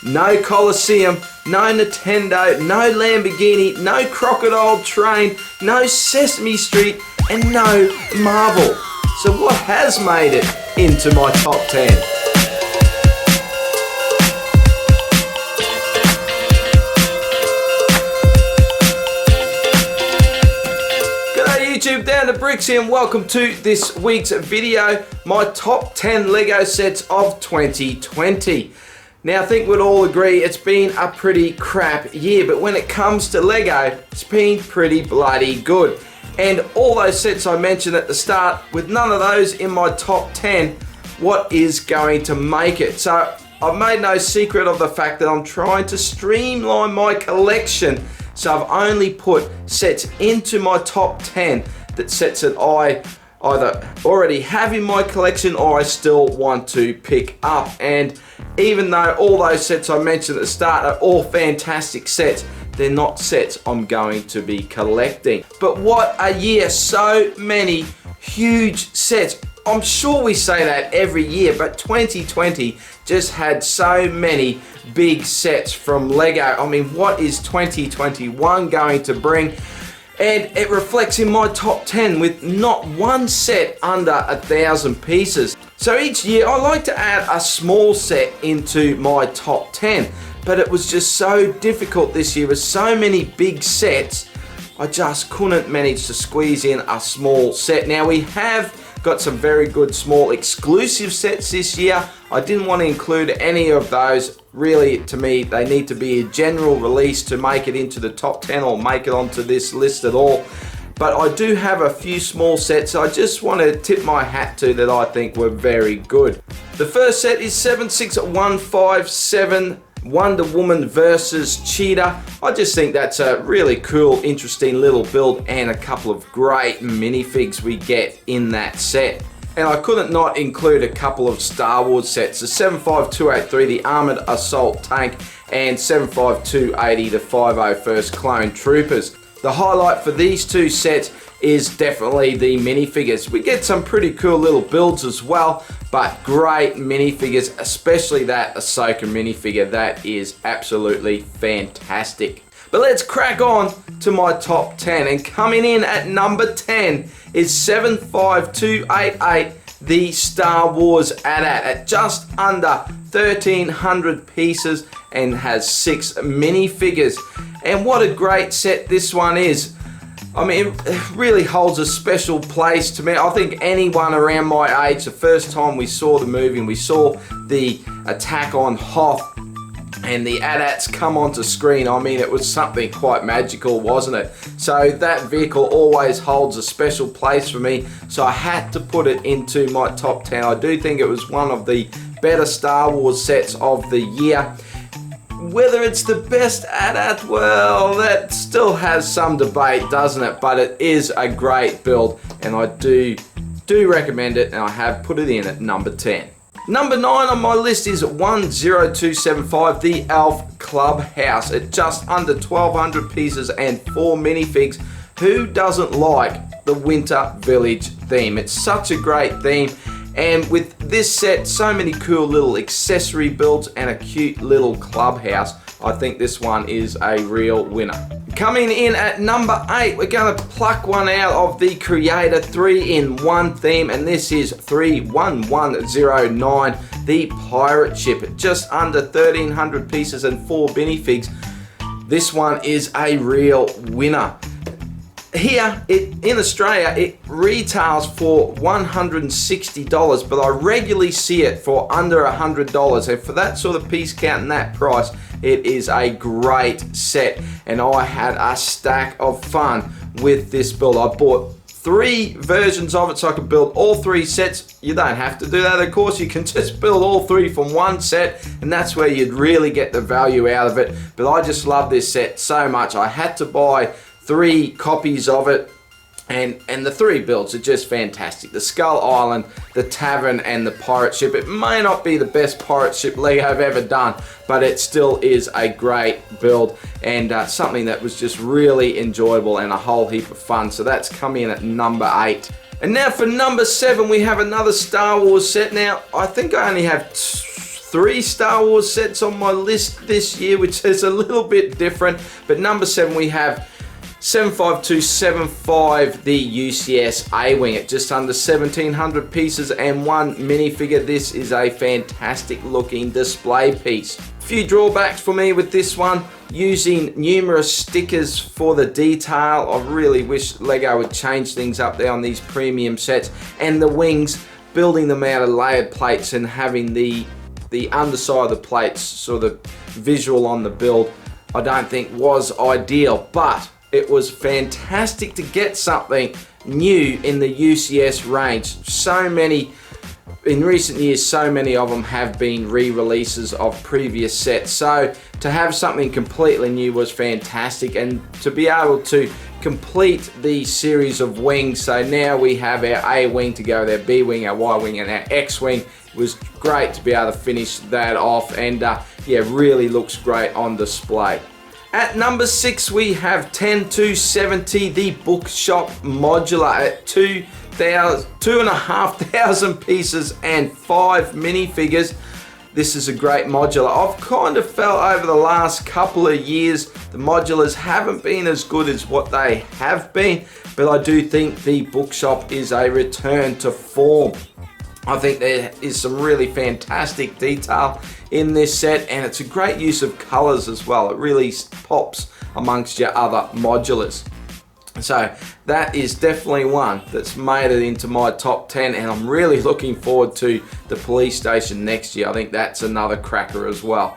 no Colosseum, no Nintendo, no Lamborghini, no Crocodile Train, no Sesame Street, and no Marvel. So what has made it into my top 10? YouTube, down to Bricks here, and welcome to this week's video, my top 10 Lego sets of 2020. Now I think we'd all agree it's been a pretty crap year, but when it comes to Lego, it's been pretty bloody good. And all those sets I mentioned at the start, with none of those in my top 10, what is going to make it? So I've made no secret of the fact that I'm trying to streamline my collection. So I've only put sets into my top 10 that sets that I either already have in my collection or I still want to pick up. And even though all those sets I mentioned at the start are all fantastic sets, they're not sets I'm going to be collecting. But what a year, so many huge sets. I'm sure we say that every year, but 2020 just had so many big sets from Lego. I mean, what is 2021 going to bring? And it reflects in my top 10 with not one set under 1,000 pieces. So each year I like to add a small set into my top 10, but it was just so difficult this year with so many big sets. I just couldn't manage to squeeze in a small set. Now we have got some very good small exclusive sets this year. I didn't want to include any of those. Really, to me, they need to be a general release to make it into the top 10 or make it onto this list at all. But I do have a few small sets I just want to tip my hat to that I think were very good. The first set is 76157 Wonder Woman versus Cheetah. I just think that's a really cool, interesting little build and a couple of great minifigs we get in that set. And I couldn't not include a couple of Star Wars sets, the 75283, the Armored Assault Tank, and 75280, the 501st Clone Troopers. The highlight for these two sets is definitely the minifigures. We get some pretty cool little builds as well, but great minifigures, especially that Ahsoka minifigure. That is absolutely fantastic. But let's crack on to my top 10, and coming in at number 10 is 75288, the Star Wars AT-AT, at just under 1,300 pieces and has 6 minifigures. And what a great set this one is. I mean, it really holds a special place to me. I think anyone around my age, the first time we saw the movie and we saw the attack on Hoth and the AT-ATs come onto screen, I mean, it was something quite magical, wasn't it? So that vehicle always holds a special place for me, so I had to put it into my top 10. I do think it was one of the better Star Wars sets of the year. Whether it's the best AT-AT, well, that still has some debate, doesn't it? But it is a great build, and I do recommend it, and I have put it in at number 10. Number 9 on my list is 10275, the Elf Clubhouse, at just under 1,200 pieces and 4 minifigs. Who doesn't like the Winter Village theme? It's such a great theme. And with this set, so many cool little accessory builds and a cute little clubhouse. I think this one is a real winner. Coming in at number 8, we're going to pluck one out of the Creator 3-in-1 theme, and this is 31109, the Pirate Ship, at just under 1,300 pieces and 4 minifigs. This one is a real winner. Here in Australia, it retails for $160, but I regularly see it for under $100. And for that sort of piece count and that price, it is a great set. And I had a stack of fun with this build. I bought 3 versions of it so I could build all 3 sets. You don't have to do that, of course. You can just build all 3 from one set, and that's where you'd really get the value out of it. But I just love this set so much. I had to buy 3 copies of it, and the 3 builds are just fantastic. The Skull Island, the Tavern, and the Pirate Ship. It may not be the best pirate ship Lego I've ever done, but it still is a great build, and something that was just really enjoyable and a whole heap of fun. So that's coming in at number 8. And now for number 7, we have another Star Wars set. Now, I think I only have 3 Star Wars sets on my list this year, which is a little bit different. But number 7, we have 75275, the UCS Awing at just under 1,700 pieces and 1 minifigure. This is a fantastic looking display piece. Few drawbacks for me with this one: using numerous stickers for the detail. I really wish Lego would change things up there on these premium sets. And the wings, building them out of layered plates and having the underside of the plates sort of visual on the build, I don't think was ideal, but it was fantastic to get something new in the UCS range. So many, in recent years, so many of them have been re-releases of previous sets. So to have something completely new was fantastic, and to be able to complete the series of wings. So now we have our A-Wing to go with our B-Wing, our Y-Wing and our X-Wing. It was great to be able to finish that off, and yeah, really looks great on display. At number 6, we have 10270, the Bookshop modular at 2,500 pieces and 5 minifigures. This is a great modular. I've kind of felt over the last couple of years the modulars haven't been as good as what they have been, but I do think the Bookshop is a return to form. I think there is some really fantastic detail in this set, and it's a great use of colors as well. It really pops amongst your other modulars. So that is definitely one that's made it into my top 10, and I'm really looking forward to the police station next year. I think that's another cracker as well.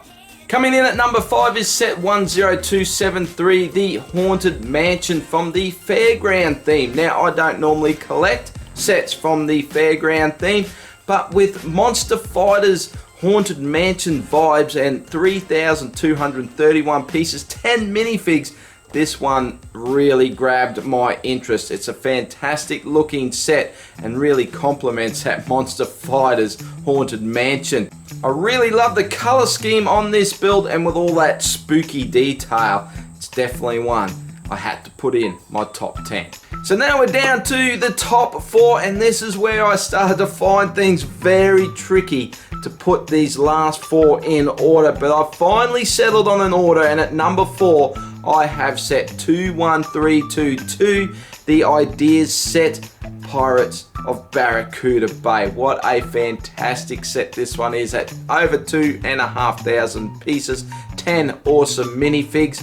Coming in at number 5 is set 10273, the Haunted Mansion from the Fairground theme. Now, I don't normally collect sets from the Fairground theme, but with Monster Fighters Haunted Mansion vibes and 3,231 pieces, 10 minifigs, this one really grabbed my interest. It's a fantastic looking set and really complements that Monster Fighters Haunted Mansion. I really love the color scheme on this build, and with all that spooky detail, it's definitely one I had to put in my top 10. So now we're down to the top 4, and this is where I started to find things very tricky to put these last 4 in order, but I finally settled on an order, and at number 4 I have set 21322, the Ideas set, Pirates of Barracuda Bay. What a fantastic set this one is, at over 2,500 pieces, 10 awesome minifigs.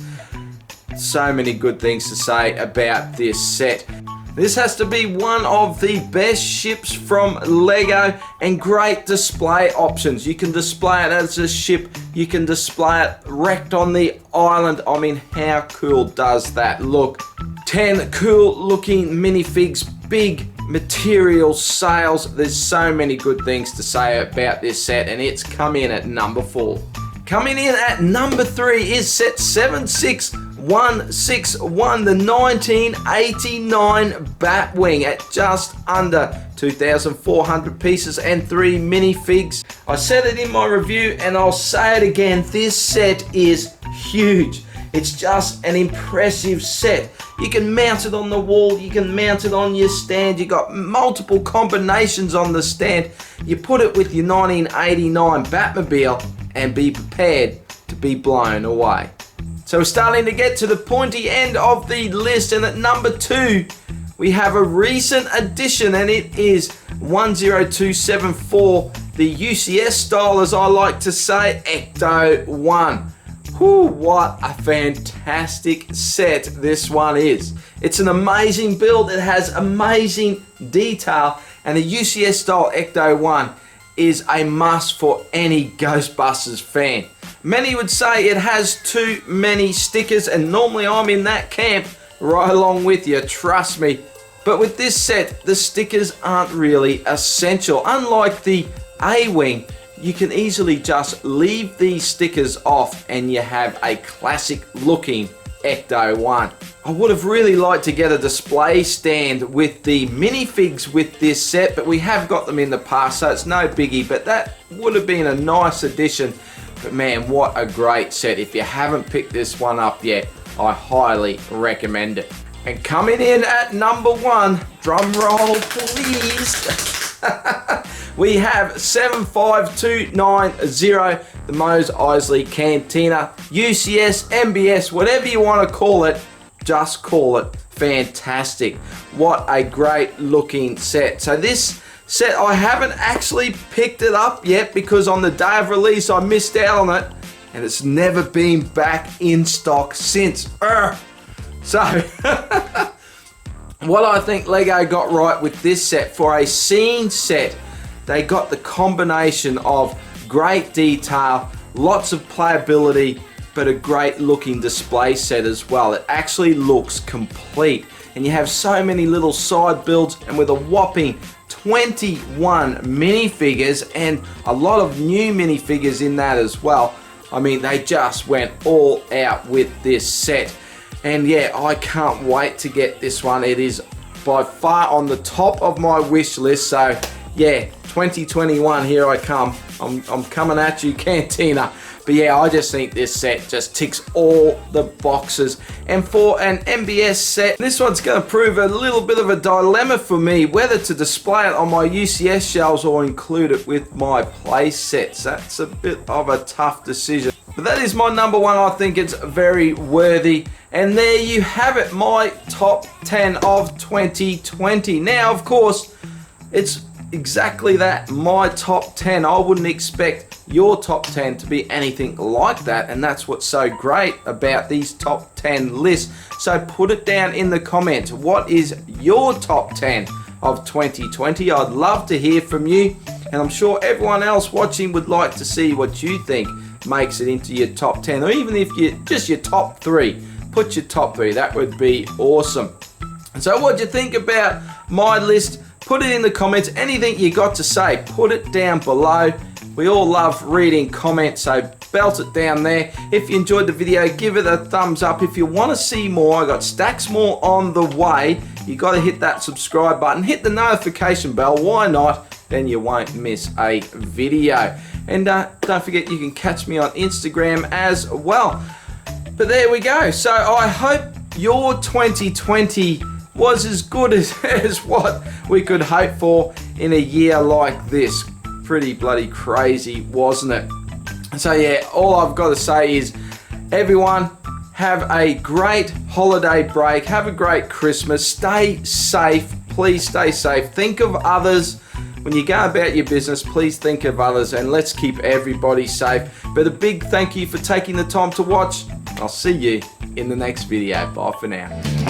So many good things to say about this set. This has to be one of the best ships from Lego, and great display options. You can display it as a ship, you can display it wrecked on the island. I mean, how cool does that look? 10 cool looking minifigs, big material sails. There's so many good things to say about this set, and it's come in at number 4. Coming in at number 3 is set 76161, the 1989 Batwing at just under 2,400 pieces and 3 minifigs. I said it in my review and I'll say it again, this set is huge. It's just an impressive set. You can mount it on the wall, you can mount it on your stand, you got multiple combinations on the stand. You put it with your 1989 Batmobile and be prepared to be blown away. So we're starting to get to the pointy end of the list, and at number 2 we have a recent addition, and it is 10274, the UCS style, as I like to say, Ecto 1. Whew, what a fantastic set this one is. It's an amazing build, it has amazing detail, and the UCS style Ecto 1 is a must for any Ghostbusters fan. Many would say it has too many stickers, and normally I'm in that camp right along with you, trust me. But with this set, the stickers aren't really essential. Unlike the A-Wing, you can easily just leave these stickers off and you have a classic looking Ecto 1. I would have really liked to get a display stand with the minifigs with this set, but we have got them in the past, so it's no biggie, but that would have been a nice addition. But man, what a great set. If you haven't picked this one up yet, I highly recommend it. And coming in at number 1, drum roll please, We have 75290, the Mos Eisley Cantina, UCS, MBS, whatever you want to call it, just call it fantastic. What a great looking set. So this set, I haven't actually picked it up yet because on the day of release I missed out on it, and it's never been back in stock since. So what I think Lego got right with this set, for a scene set, they got the combination of great detail, lots of playability, but a great looking display set as well. It actually looks complete, and you have so many little side builds, and with a whopping 21 minifigures and a lot of new minifigures in that as well. I mean, they just went all out with this set. And yeah, I can't wait to get this one. It is by far on the top of my wish list. So yeah, 2021, here I come. I'm coming at you, Cantina. But yeah, I just think this set just ticks all the boxes. And for an MBS set, this one's going to prove a little bit of a dilemma for me, whether to display it on my UCS shelves or include it with my play sets. That's a bit of a tough decision. But that is my number one. I think it's very worthy. And there you have it, my top 10 of 2020. Now, of course, it's exactly that, my top 10. I wouldn't expect your top 10 to be anything like that, and that's what's so great about these top 10 lists. So put it down in the comments. What is your top 10 of 2020? I'd love to hear from you, and I'm sure everyone else watching would like to see what you think makes it into your top 10, or even if you just your top 3. Put your top 3, that would be awesome. So what do you think about my list? Put it in the comments. Anything you got to say, put it down below. We all love reading comments, so belt it down there. If you enjoyed the video, give it a thumbs up. If you want to see more, I got stacks more on the way. You got to hit that subscribe button, hit the notification bell. Why not? Then you won't miss a video. And don't forget, you can catch me on Instagram as well. But there we go. So I hope your 2020 was as good as what we could hope for in a year like this. Pretty bloody crazy, wasn't it? So yeah, all I've got to say is, everyone, have a great holiday break. Have a great Christmas. Stay safe. Please stay safe. Think of others. When you go about your business, please think of others, and let's keep everybody safe. But a big thank you for taking the time to watch. I'll see you in the next video. Bye for now.